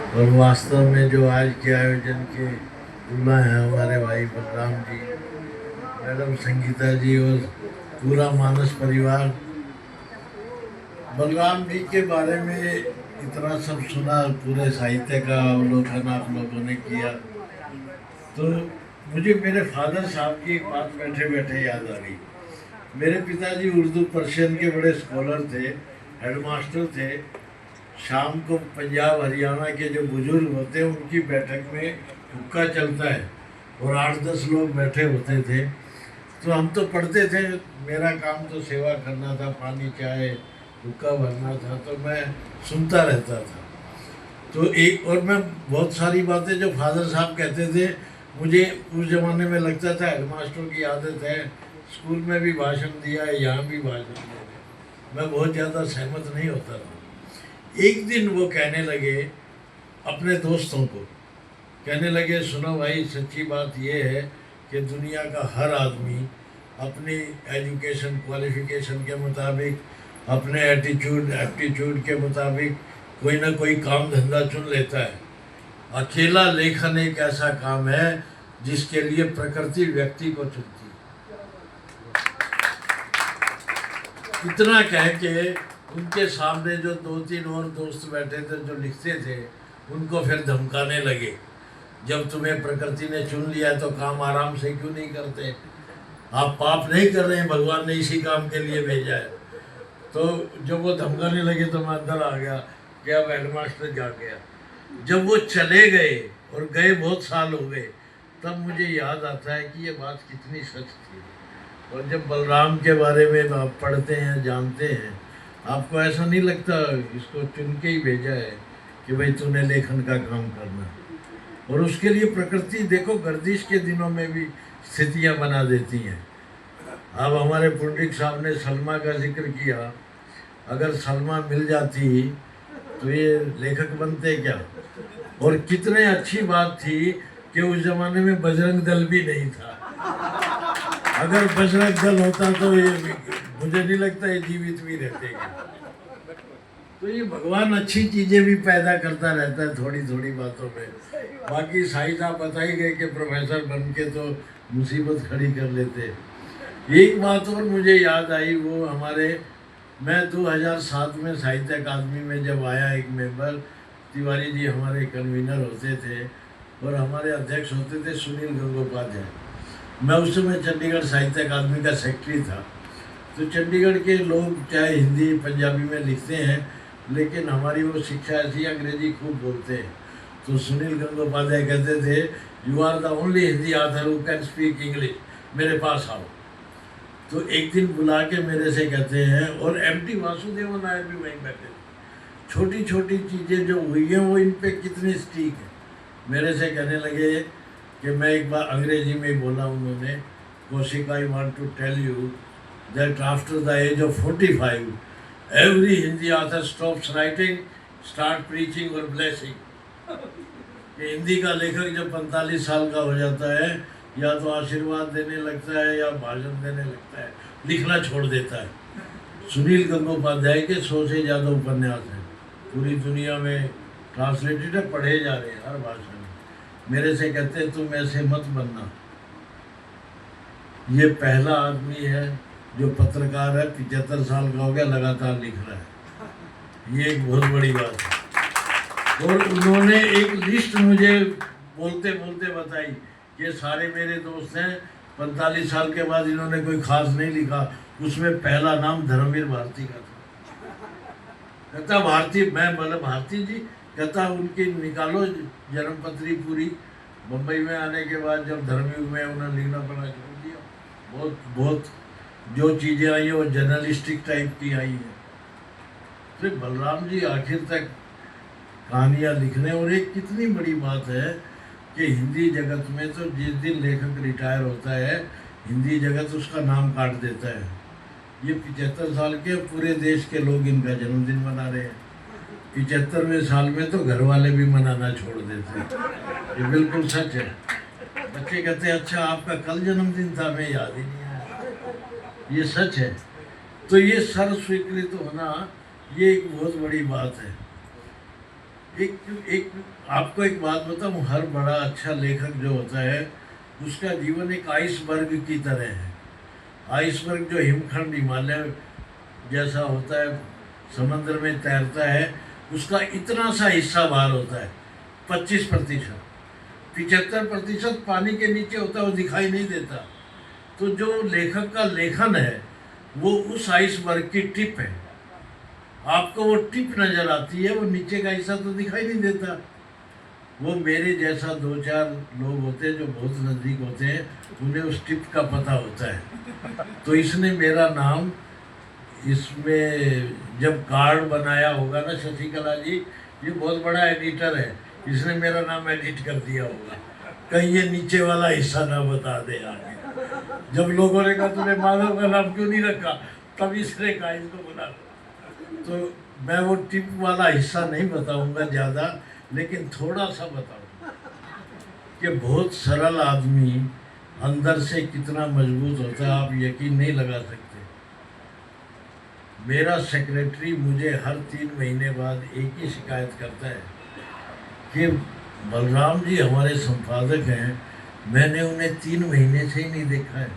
और वास्तव में जो आज के आयोजन के दूल्हा हैं हमारे भाई बलराम जी, मैडम संगीता जी और पूरा मानस परिवार। बलराम जी के बारे में इतना सब सुना, पूरे साहित्य का अवलोकन आप लोगों ने किया, तो मुझे मेरे फादर साहब की एक बात बैठे बैठे याद आ गई। मेरे पिताजी उर्दू पर्शियन के बड़े स्कॉलर थे, हेडमास्टर थे। शाम को पंजाब हरियाणा के जो बुजुर्ग होते हैं उनकी बैठक में हुक्का चलता है और 8-10 लोग बैठे होते थे। तो हम तो पढ़ते थे, मेरा काम तो सेवा करना था, पानी चाय हुक्का भरना था, तो मैं सुनता रहता था। तो एक और मैं बहुत सारी बातें जो फादर साहब कहते थे, मुझे उस ज़माने में लगता था हेडमास्टर की आदत है, स्कूल में भी भाषण दिया है, यहाँ भी भाषण दिया है, मैं बहुत ज़्यादा सहमत नहीं होता था। एक दिन वो कहने लगे अपने दोस्तों को, कहने लगे सुनो भाई, सच्ची बात ये है कि दुनिया का हर आदमी अपनी एजुकेशन क्वालिफिकेशन के मुताबिक, अपने एटीट्यूड एप्टीट्यूड के मुताबिक कोई ना कोई काम धंधा चुन लेता है। अकेला लेखन एक ऐसा काम है जिसके लिए प्रकृति व्यक्ति को चुनती है। इतना कह के उनके सामने जो 2-3 और दोस्त बैठे थे जो लिखते थे, उनको फिर धमकाने लगे, जब तुम्हें प्रकृति ने चुन लिया है तो काम आराम से क्यों नहीं करते, आप पाप नहीं कर रहे हैं, भगवान ने इसी काम के लिए भेजा है। तो जब वो धमकाने लगे तो मैं अंदर आ गया कि अब हेडमास्टर जा गया। जब वो चले गए और गए बहुत साल हो गए, तब मुझे याद आता है कि ये बात कितनी सच थी। और जब बलराम के बारे में आप पढ़ते हैं, जानते हैं, आपको ऐसा नहीं लगता इसको चुन के ही भेजा है कि भाई तूने लेखन का काम करना। और उसके लिए प्रकृति देखो गर्दिश के दिनों में भी स्थितियां बना देती हैं। अब हमारे पुंडलिक साहब ने सलमा का जिक्र किया, अगर सलमा मिल जाती तो ये लेखक बनते क्या। और कितने अच्छी बात थी कि उस जमाने में बजरंग दल भी नहीं था। अगर बजरंग दल होता तो ये मुझे नहीं लगता ये जीवित भी रहते। तो ये भगवान अच्छी चीजें भी पैदा करता रहता है थोड़ी थोड़ी बातों में। बाकी साहिब साहब बता ही गए कि प्रोफेसर बन के तो मुसीबत खड़ी कर लेते। एक बात और मुझे याद आई, वो हमारे, मैं 2007 में साहित्य अकादमी में जब आया, एक मेंबर तिवारी जी हमारे कन्वीनर होते थे और हमारे अध्यक्ष होते थे सुनील गंगोपाध्याय। मैं उस समय चंडीगढ़ साहित्य अकादमी का सेक्रेटरी था। तो चंडीगढ़ के लोग चाहे हिंदी पंजाबी में लिखते हैं, लेकिन हमारी वो शिक्षा ऐसी, अंग्रेजी खूब बोलते हैं। तो सुनील गंगोपाध्याय कहते थे, you are the only Hindi author who can speak English, मेरे पास आओ। तो एक दिन बुला के मेरे से कहते हैं, और एमटी वासुदेवन नायर भी वहीं बैठे थे, छोटी छोटी चीज़ें जो हुई हैं वो इन पे कितनी स्टीक है। मेरे से कहने लगे कि मैं एक बार अंग्रेजी में ही बोला उन्होंने, Kaushik I want to tell you that after the age of 45 every Hindi author stops writing, start preaching और ब्लेसिंग। हिंदी का लेखक जब 45 साल का हो जाता है, या तो आशीर्वाद देने लगता है या भाषण देने लगता है, लिखना छोड़ देता है। सुनील गंगोपाध्याय के 100 से ज़्यादा उपन्यास हैं, पूरी दुनिया में ट्रांसलेटेड है, पढ़े जा रहे हैं हर भाषा में। मेरे से कहते हैं तुम ऐसे मत बनना। ये पहला आदमी है जो पत्रकार है, 75 साल का हो गया, लगातार लिख रहा है, ये एक बहुत बड़ी बात है। और उन्होंने एक लिस्ट मुझे बोलते बोलते बताई, ये सारे मेरे दोस्त हैं, 45 साल के बाद इन्होंने कोई खास नहीं लिखा। उसमें पहला नाम धर्मवीर भारती का था। कहता भारती, मैं बोला भारती जी, कहता उनकी निकालो जन्मपत्री पूरी। मुंबई में आने के बाद जब धर्मयुग में उन्होंने लिखना पढ़ना छोड़ दिया। बहुत बहुत जो चीज़ें आई हैं वो जर्नलिस्टिक टाइप की आई हैं। तो बलराम जी आखिर तक कहानियाँ लिखने, और एक कितनी बड़ी बात है कि हिंदी जगत में तो जिस दिन लेखक रिटायर होता है, हिंदी जगत उसका नाम काट देता है। ये 75 साल के पूरे देश के लोग इनका जन्मदिन मना रहे हैं। 75वें साल में तो घर वाले भी मनाना छोड़ देते हैं। ये बिल्कुल सच है। बच्चे कहते हैं अच्छा आपका कल जन्मदिन था, मैं याद ही नहीं आया। ये सच है। तो ये सर्व स्वीकृत होना, ये एक बहुत बड़ी बात है। एक एक आपको एक बात बताऊं, हर बड़ा अच्छा लेखक जो होता है उसका जीवन एक आइसबर्ग की तरह है। आइसबर्ग जो हिमखंड हिमालय जैसा होता है, समंदर में तैरता है, उसका इतना सा हिस्सा बाहर होता है, 25%। 75% पानी के नीचे होता है, वो दिखाई नहीं देता। तो जो लेखक का लेखन है वो उस आइसबर्ग की टिप है। आपको वो टिप नज़र आती है, वो नीचे का हिस्सा तो दिखाई नहीं देता। वो मेरे जैसा 2-4 लोग होते हैं जो बहुत नज़दीक होते हैं, उन्हें उस टिप का पता होता है। तो इसने मेरा नाम इसमें जब कार्ड बनाया होगा ना, शशिकला जी ये बहुत बड़ा एडिटर है, इसने मेरा नाम एडिट कर दिया होगा, कहीं ये नीचे वाला हिस्सा ना बता दे आगे। जब लोगों ने कहा तूने माधव का नाम क्यों नहीं रखा, तब इसने कहा इसको बुला लो। तो मैं वो टिप वाला हिस्सा नहीं बताऊंगा ज़्यादा, लेकिन थोड़ा सा बताऊंगा कि बहुत सरल आदमी अंदर से कितना मजबूत होता है, आप यकीन नहीं लगा सकते। मेरा सेक्रेटरी मुझे हर 3 महीने बाद एक ही शिकायत करता है कि बलराम जी हमारे संपादक हैं, मैंने उन्हें 3 महीने से ही नहीं देखा है।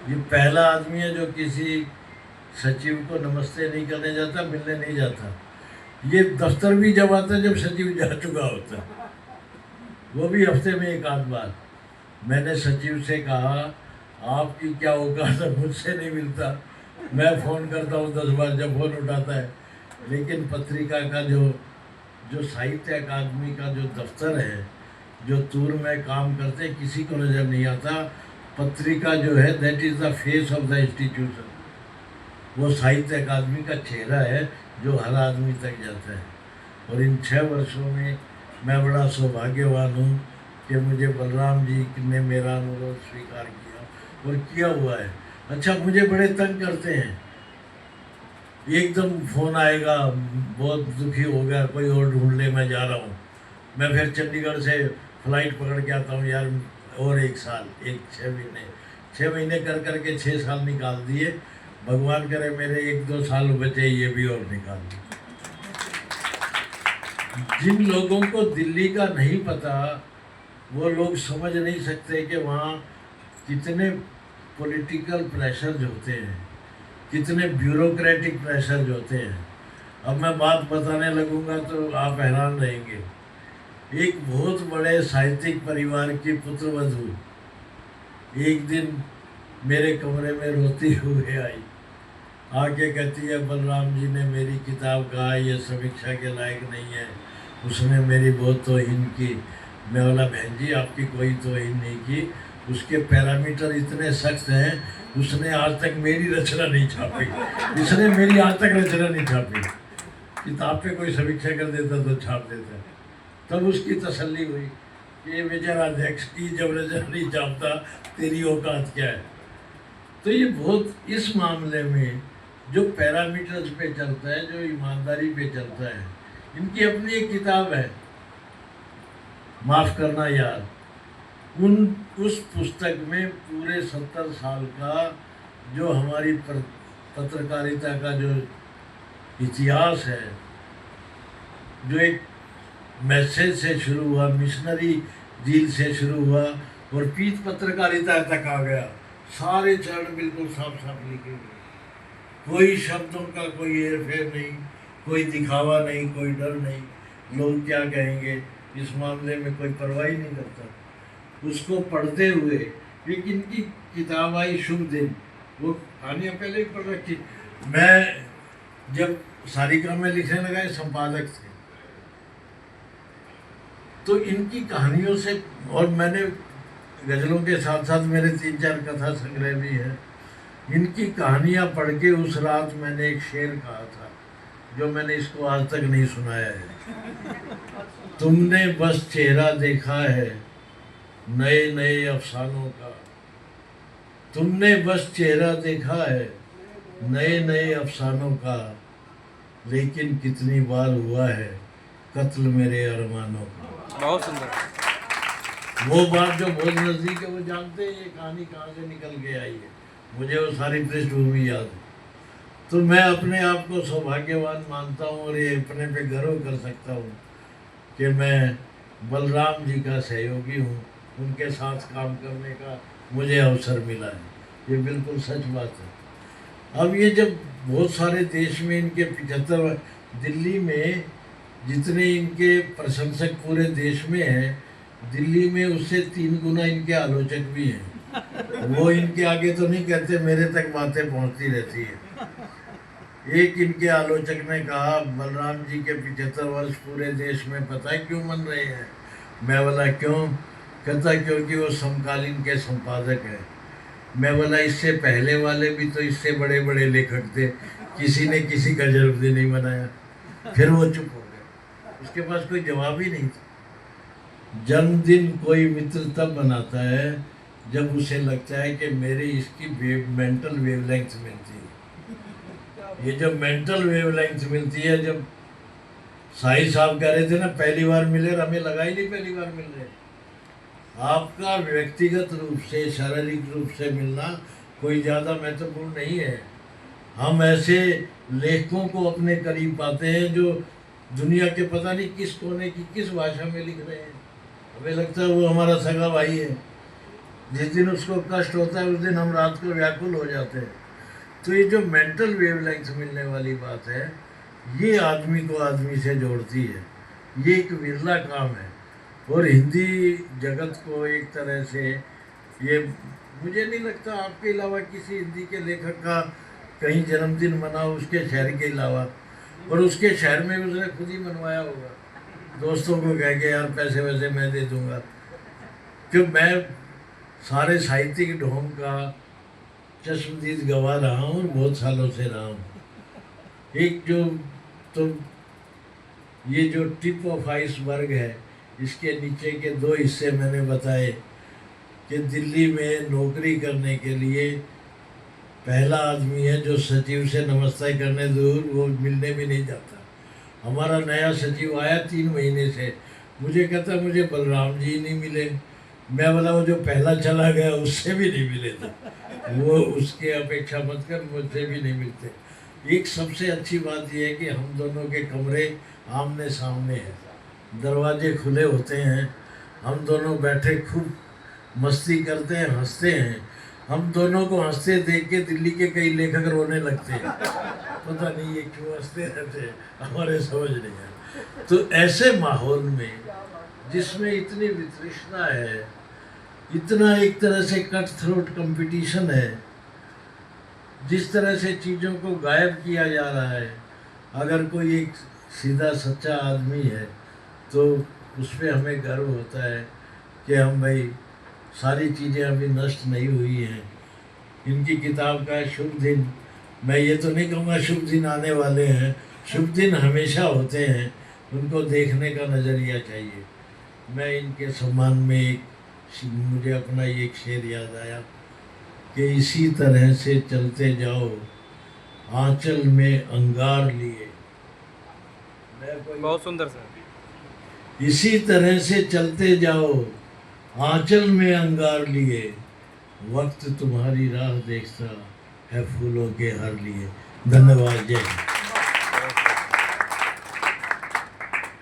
ये पहला आदमी है जो किसी सचिव को नमस्ते नहीं करने जाता, मिलने नहीं जाता। ये दफ्तर भी जब आता है जब सचिव जा चुका होता, वो भी हफ्ते में एक आध बार। मैंने सचिव से कहा आपकी क्या औकात है, मुझसे नहीं मिलता, मैं फ़ोन करता हूँ 10 बार, जब फ़ोन उठाता है। लेकिन पत्रिका का जो साहित्य अकादमी का जो दफ्तर है, जो तूर में काम करते हैं, किसी को नज़र नहीं आता। पत्रिका जो है that is the face of the institution. वो साहित्य अकादमी का चेहरा है जो हर आदमी तक जाता है। और इन 6 वर्षों में मैं बड़ा सौभाग्यवान हूँ कि मुझे बलराम जी ने मेरा अनुरोध स्वीकार किया और किया हुआ है। अच्छा, मुझे बड़े तंग करते हैं, एकदम फ़ोन आएगा, बहुत दुखी हो गया, कोई और ढूंढ ले, मैं जा रहा हूँ। मैं फिर चंडीगढ़ से फ्लाइट पकड़ के आता हूँ, यार और 1 साल, 6 महीने कर करके 6 साल निकाल दिए। भगवान करे मेरे 1-2 साल बचे, ये भी और निकाल दिए। जिन लोगों को दिल्ली का नहीं पता, वो लोग समझ नहीं सकते कि वहाँ कितने पॉलिटिकल प्रेशर्स होते हैं, कितने ब्यूरोक्रेटिक प्रेशर्स होते हैं। अब मैं बात बताने लगूंगा तो आप हैरान रहेंगे। एक बहुत बड़े साहित्यिक परिवार की पुत्रवधू एक दिन मेरे कमरे में रोती हुई आई, आके कहती है बलराम जी ने मेरी किताब कहा ये समीक्षा के लायक नहीं है, उसने मेरी बहुत तौहीन की। मैं बोला बहन जी आपकी कोई तौहीन नहीं की, उसके पैरामीटर इतने सख्त हैं, उसने आज तक मेरी रचना नहीं छापी, इसने मेरी आज तक रचना नहीं छापी। किताब पे कोई समीक्षा कर देता तो छाप देता। तब उसकी तसल्ली हुई कि ये बेचारा अध्यक्ष की जब रचना नहीं छापता, तेरी औकात क्या है। तो ये बहुत इस मामले में जो पैरामीटर्स पे चलता है, जो ईमानदारी पे चलता है, इनकी अपनी एक किताब है माफ़ करना यार। उस पुस्तक में पूरे 70 साल का जो हमारी पत्रकारिता का जो इतिहास है, जो एक मैसेज से शुरू हुआ, मिशनरी डील से शुरू हुआ और पीठ पत्रकारिता तक आ गया, सारे चरण बिल्कुल साफ साफ लिखे गए। कोई शब्दों का कोई हेरफेर नहीं, कोई दिखावा नहीं, कोई डर नहीं, लोग क्या कहेंगे इस मामले में कोई परवाह ही नहीं करता। उसको पढ़ते हुए एक इनकी किताब आई शुभ दिन, वो कहानियाँ पहले ही पढ़ रखी। मैं जब सारिका में लिखने लगा, संपादक थे, तो इनकी कहानियों से, और मैंने गज़लों के साथ साथ मेरे 3-4 कथा संग्रह भी हैं, इनकी कहानियाँ पढ़ के उस रात मैंने एक शेर कहा था जो मैंने इसको आज तक नहीं सुनाया है। तुमने बस चेहरा देखा है नए नए अफसानों का, तुमने बस चेहरा देखा है नए नए अफसानों का, लेकिन कितनी बार हुआ है कत्ल मेरे अरमानों का। बहुत सुंदर। वो बात जो बहुत नज़दीक है, वो जानते हैं ये कहानी कहाँ से निकल के आई है। मुझे वो सारी पृष्ठभूमि याद है। तो मैं अपने आप को सौभाग्यवान मानता हूँ और ये अपने पे गर्व कर सकता हूँ कि मैं बलराम जी का सहयोगी हूँ, उनके साथ काम करने का मुझे अवसर मिला है। ये बिल्कुल सच बात है। अब ये जब बहुत सारे देश में इनके 75, दिल्ली में जितने इनके प्रशंसक पूरे देश में हैं, दिल्ली में उससे 3 गुना इनके आलोचक भी हैं। वो इनके आगे तो नहीं कहते, मेरे तक बातें पहुंचती रहती है। एक इनके आलोचक ने कहा बलराम जी के 75 वर्ष पूरे देश में पता है क्यों मन रहे हैं? मैं बोला क्यों? कहता क्योंकि वो समकालीन के संपादक हैं। मैं बोला इससे पहले वाले भी तो इससे बड़े बड़े लेखक थे, किसी ने किसी का जन्मदिन नहीं मनाया। फिर वो चुप हो गए, उसके पास कोई जवाब ही नहीं था। जन्मदिन कोई मित्र तब मनाता है जब उसे लगता है कि मेरी इसकी मेंटल वेवलेंथ मिलती है। ये जब मेंटल वेवलेंथ मिलती है, जब साहिब साहब कह रहे थे ना पहली बार मिले, और हमें लगा ही नहीं पहली बार मिल रहे। आपका व्यक्तिगत रूप से, शारीरिक रूप से मिलना कोई ज़्यादा महत्वपूर्ण नहीं है। हम ऐसे लेखकों को अपने करीब पाते हैं जो दुनिया के पता नहीं किस कोने की किस भाषा में लिख रहे हैं। हमें लगता है वो हमारा सगा भाई है। जिस दिन उसको कष्ट होता है उस दिन हम रात को व्याकुल हो जाते हैं। तो ये जो मेंटल वेवलेंथ मिलने वाली बात है, ये आदमी को आदमी से जोड़ती है। ये एक विरला काम है। और हिंदी जगत को एक तरह से ये, मुझे नहीं लगता आपके अलावा किसी हिंदी के लेखक का कहीं जन्मदिन मना उसके शहर के अलावा, और उसके शहर में भी उसने खुद ही मनवाया होगा, दोस्तों को कह के यार पैसे वैसे मैं दे दूंगा। क्यों, मैं सारे साहित्यिक ढोंग का चश्मदीद गवा रहा हूँ और बहुत सालों से रहा हूँ। एक जो तो ये जो टिप ऑफ आइसबर्ग है, इसके नीचे के 2 हिस्से मैंने बताए कि दिल्ली में नौकरी करने के लिए पहला आदमी है जो सचिव से नमस्ते करने दूर, वो मिलने भी नहीं जाता। हमारा नया सचिव आया 3 महीने से, मुझे कहता मुझे बलराम जी नहीं मिले। मैं बोला वो जो पहला चला गया उससे भी नहीं मिले थे, वो उसके अपेक्षा मत कर, मुझसे भी नहीं मिलते। एक सबसे अच्छी बात यह है कि हम दोनों के कमरे आमने सामने हैं, दरवाजे खुले होते हैं, हम दोनों बैठे खूब मस्ती करते हैं, हंसते हैं। हम दोनों को हंसते देख के दिल्ली के कई लेखक रोने लगते हैं, पता नहीं ये क्यों हंसते रहते हैं, हमारे समझ नहीं है। तो ऐसे माहौल में जिसमें इतनी वितृष्णा है, इतना एक तरह से कट थ्रोट कंपटीशन है, जिस तरह से चीज़ों को गायब किया जा रहा है, अगर कोई एक सीधा सच्चा आदमी है तो उस पर हमें गर्व होता है कि हम भाई सारी चीज़ें अभी नष्ट नहीं हुई हैं। इनकी किताब का शुभ दिन, मैं ये तो नहीं कहूँगा शुभ दिन आने वाले हैं, शुभ दिन हमेशा होते हैं, उनको देखने का नज़रिया चाहिए। मैं इनके सम्मान में मुझे अपना एक शेर याद आया कि इसी तरह से चलते जाओ आंचल में अंगार लिए। बहुत सुंदर सर। इसी तरह से चलते जाओ आंचल में अंगार लिए, वक्त तुम्हारी राह देखता है फूलों के हर लिए। धन्यवाद। जय हिंद।